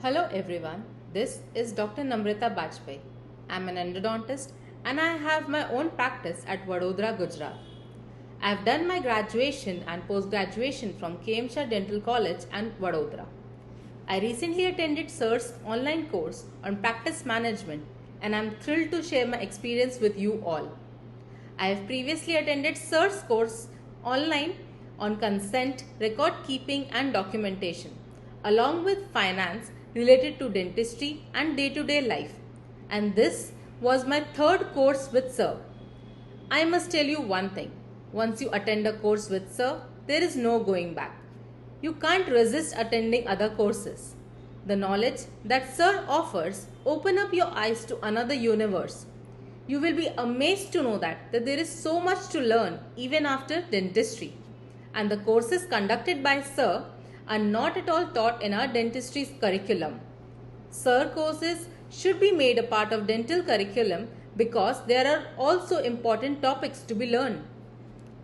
Hello everyone, this is Dr. Namrata Bajpai. I'm an endodontist and I have my own practice at Vadodara, Gujarat. I've done my graduation and post-graduation from KM Dental College and Vadodara. I recently attended Sir's online course on practice management and I'm thrilled to share my experience with you all. I have previously attended Sir's course online on consent, record keeping and documentation, along with finance related to dentistry and day-to-day life. And this was my third course with Sir. I must tell you one thing. Once you attend a course with Sir, there is no going back. You can't resist attending other courses. The knowledge that Sir offers open up your eyes to another universe. You will be amazed to know that there is so much to learn even after dentistry. And the courses conducted by Sir are not at all taught in our dentistry's curriculum. Sir courses should be made a part of dental curriculum because there are also important topics to be learned.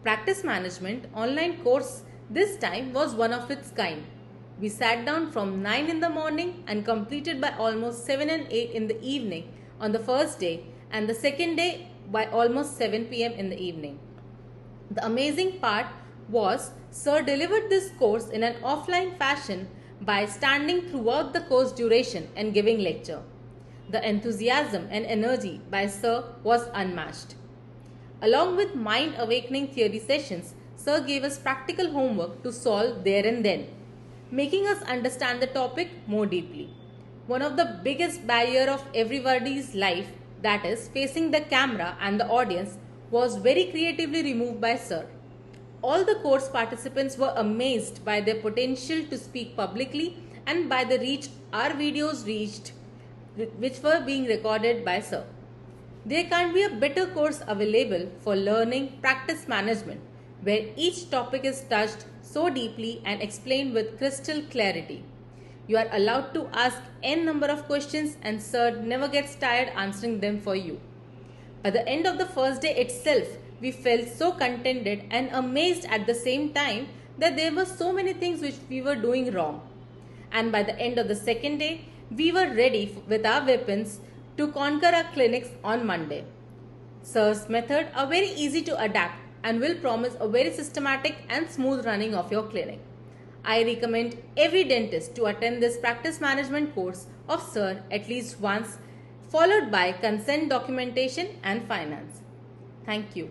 Practice management online course this time was one of its kind. We sat down from 9 in the morning and completed by almost 7 and 8 in the evening on the first day and the second day by almost 7 p.m. in the evening. The amazing part was Sir delivered this course in an offline fashion by standing throughout the course duration and giving lecture. The enthusiasm and energy by Sir was unmatched. Along with mind-awakening theory sessions, Sir gave us practical homework to solve there and then, making us understand the topic more deeply. One of the biggest barriers of everybody's life, that is facing the camera and the audience, was very creatively removed by Sir. All the course participants were amazed by their potential to speak publicly and by the reach our videos reached, which were being recorded by Sir. There can't be a better course available for learning practice management, where each topic is touched so deeply and explained with crystal clarity. You are allowed to ask n number of questions and Sir never gets tired answering them for you. By the end of the first day itself, we felt so contented and amazed at the same time that there were so many things which we were doing wrong. And by the end of the second day, we were ready with our weapons to conquer our clinics on Monday. Sir's methods are very easy to adapt and will promise a very systematic and smooth running of your clinic. I recommend every dentist to attend this practice management course of Sir at least once, followed by consent documentation and finance. Thank you.